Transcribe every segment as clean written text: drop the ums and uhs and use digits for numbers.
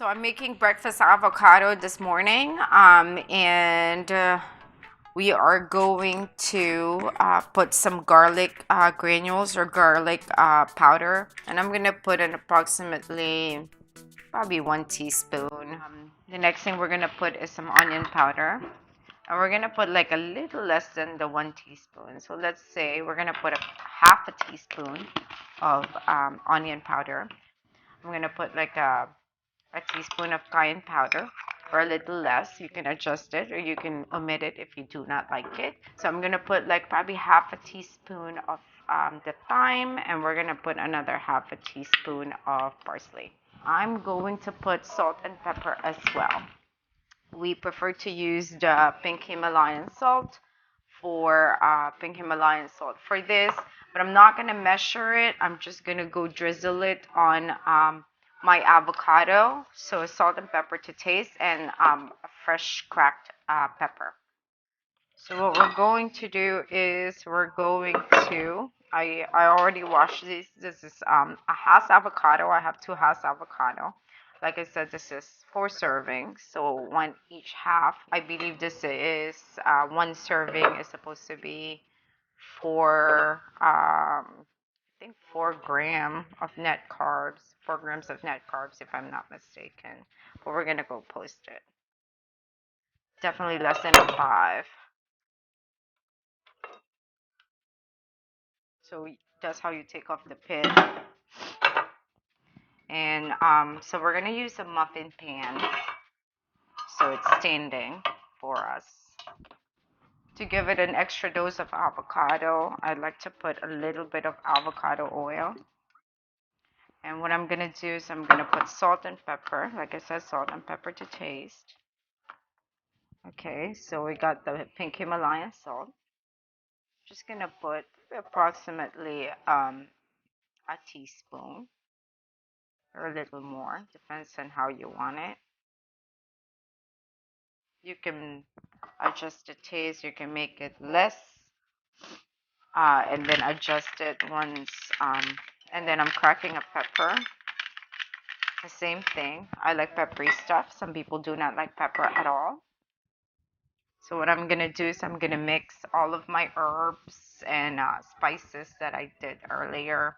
So I'm making breakfast avocado this morning, and we are going to put some garlic granules or garlic powder, and I'm gonna put in approximately probably 1 teaspoon. The next thing we're gonna put is some onion powder, and we're gonna put like a little less than the 1 teaspoon. So let's say we're gonna put a half a teaspoon of onion powder. I'm gonna put like a teaspoon of cayenne powder or a little less. You can adjust it or you can omit it if you do not like it. So I'm going to put like probably half a teaspoon of the thyme, and we're going to put another half a teaspoon of parsley. I'm going to put salt and pepper as well. We prefer to use the pink Himalayan salt for this, but I'm not going to measure it. I'm just going to go drizzle it on my avocado. So salt and pepper to taste, and a fresh cracked pepper. So what we're going to do is I already washed these. This is a Hass avocado. I have 2 Hass avocado. Like I said, this is 4 servings, so one each half. I believe this is 1 serving is supposed to be 4 I think 4 grams of net carbs, 4 grams of net carbs if I'm not mistaken. But we're gonna go post it. Definitely less than a 5. So that's how you take off the pit. And so we're gonna use a muffin pan, so it's standing for us. To give it an extra dose of avocado, I'd like to put a little bit of avocado oil. And what I'm gonna do is I'm gonna put salt and pepper. Like I said, salt and pepper to taste. Okay, so we got the pink Himalayan salt. Just gonna put approximately a teaspoon or a little more, depends on how you want it. You can adjust the taste, you can make it less, and then adjust it once. And then I'm cracking a pepper. The same thing. I like peppery stuff. Some people do not like pepper at all. So what I'm gonna do is I'm gonna mix all of my herbs and spices that I did earlier.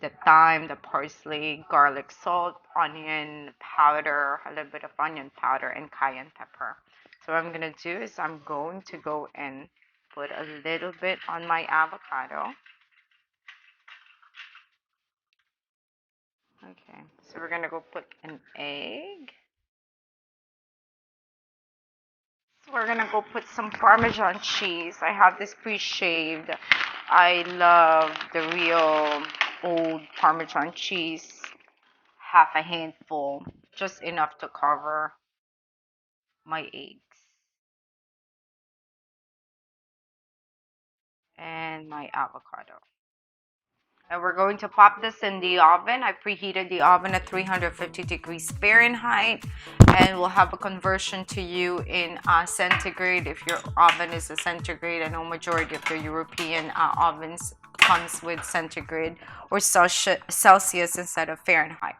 The thyme, the parsley, garlic salt, onion powder, a little bit of onion powder, and cayenne pepper. So what I'm gonna do is I'm going to go and put a little bit on my avocado. Okay, so we're gonna go put an egg. We're gonna go put some Parmesan cheese. I have this pre-shaved. I love the real old Parmesan cheese. Half a handful, just enough to cover my eggs and my avocado. And we're going to pop this in the oven. I preheated the oven at 350 degrees Fahrenheit, and we'll have a conversion to you in centigrade if your oven is a centigrade. I know majority of the European ovens comes with centigrade or Celsius instead of Fahrenheit.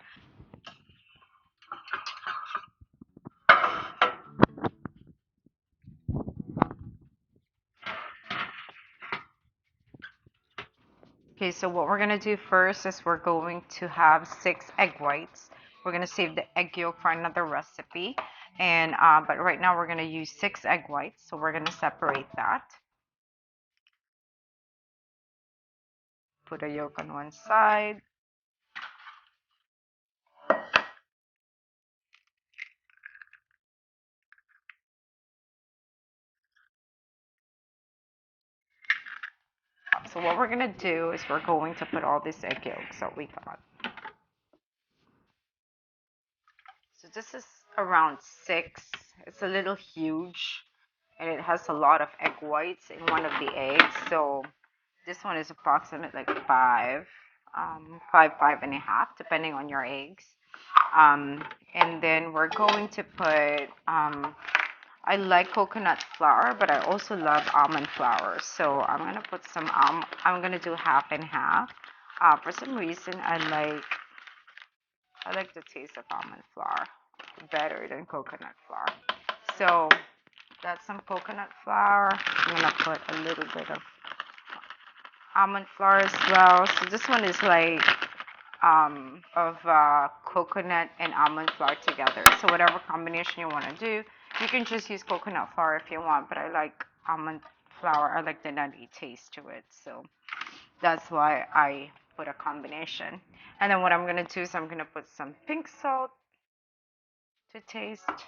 Okay, so what we're going to do first is we're going to have 6 egg whites. We're going to save the egg yolk for another recipe. And but right now we're going to use 6 egg whites. So we're going to separate that. Put a yolk on one side. So what we're going to do is we're going to put all these egg yolks that we got. So this is around 6. It's a little huge, and it has a lot of egg whites in one of the eggs. So this one is approximately like 5, 5.5, depending on your eggs. And then we're going to put, I like coconut flour, but I also love almond flour. So I'm going to put some, I'm going to do half and half. For some reason, I like the taste of almond flour. better than coconut flour. So that's some coconut flour. I'm gonna put a little bit of almond flour as well. So this one is like of coconut and almond flour together. So whatever combination you want to do, you can just use coconut flour if you want, but I like almond flour. I like the nutty taste to it. So that's why I put a combination. And then what I'm going to do is I'm going to put some pink salt to taste.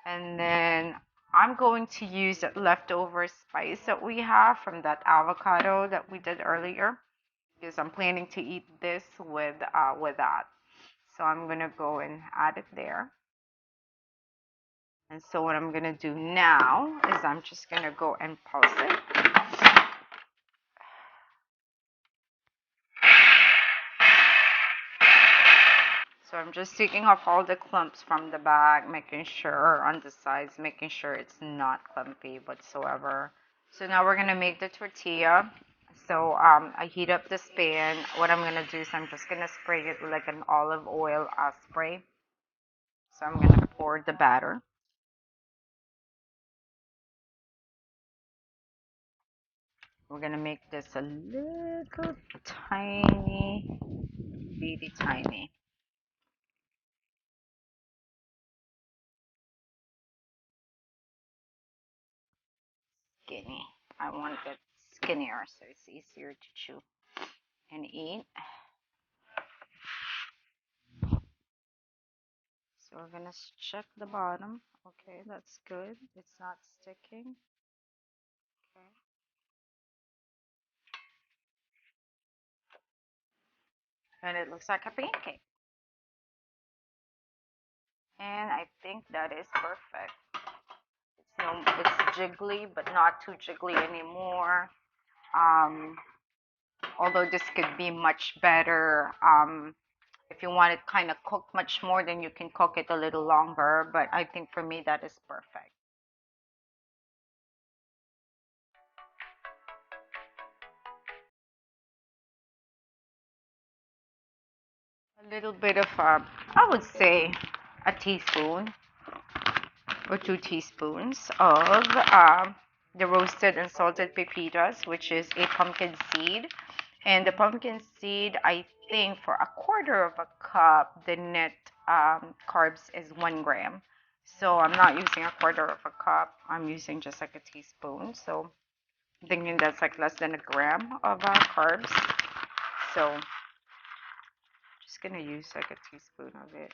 And then I'm going to use that leftover spice that we have from that avocado that we did earlier, because I'm planning to eat this with that. So I'm gonna go and add it there. And so what I'm gonna do now is I'm just gonna go and pulse it. So I'm just taking off all the clumps from the bag, making sure on the sides, making sure it's not clumpy whatsoever. So now we're gonna make the tortilla. So I heat up this pan. What I'm gonna do is I'm just gonna spray it with like an olive oil spray. So I'm gonna pour the batter. We're gonna make this a little tiny, bitty tiny. Skinny. I want it skinnier so it's easier to chew and eat. So we're gonna check the bottom. Okay, that's good. It's not sticking. Okay. And it looks like a pancake. And I think that is perfect. It's jiggly, but not too jiggly anymore. Um, Although this could be much better. If you want it kind of cooked much more, then you can cook it a little longer. But I think for me, that is perfect. A little bit of, I would say, a teaspoon or 2 teaspoons of the roasted and salted pepitas, which is a pumpkin seed. And the pumpkin seed, I think for a quarter of a cup, the net carbs is 1 gram. So I'm not using a quarter of a cup. I'm using just like a teaspoon. So I'm thinking that's like less than a gram of carbs. So just gonna use like a teaspoon of it,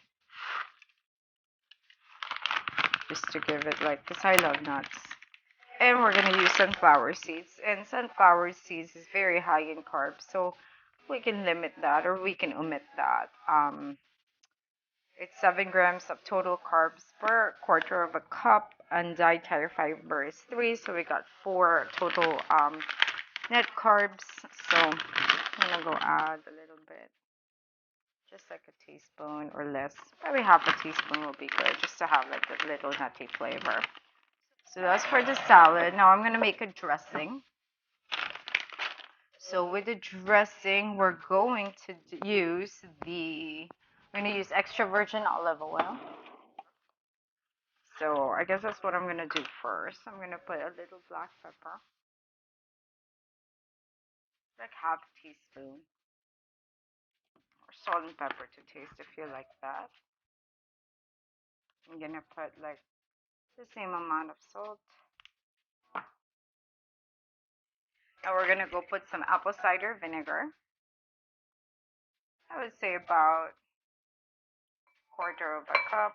just to give it like, because I love nuts. And we're gonna use sunflower seeds, and sunflower seeds is very high in carbs, so we can limit that or we can omit that. It's 7 grams of total carbs per quarter of a cup, and dietary fiber is 3, so we got 4 total net carbs. So I'm gonna go add a little bit, just like a teaspoon or less. Probably half a teaspoon will be good, just to have like a little nutty flavor. So that's for the salad. Now I'm gonna make a dressing. So with the dressing, we're going to use we're gonna use extra virgin olive oil. So I guess that's what I'm gonna do first. I'm gonna put a little black pepper, like half a teaspoon, or salt and pepper to taste if you like that. I'm gonna put like the same amount of salt. Now we're gonna go put some apple cider vinegar. I would say about quarter of a cup.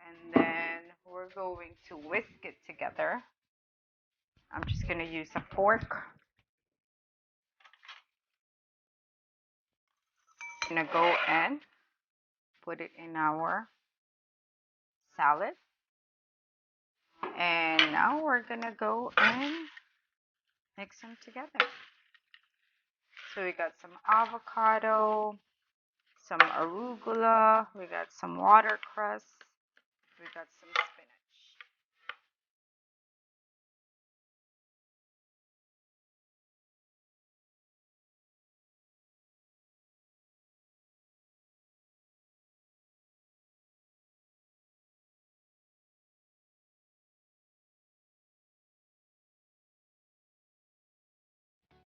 And then we're going to whisk it together. I'm just gonna use a fork. I'm gonna go and put it in our salad. And now we're gonna go and mix them together. So we got some avocado, some arugula, we got some watercress, we got some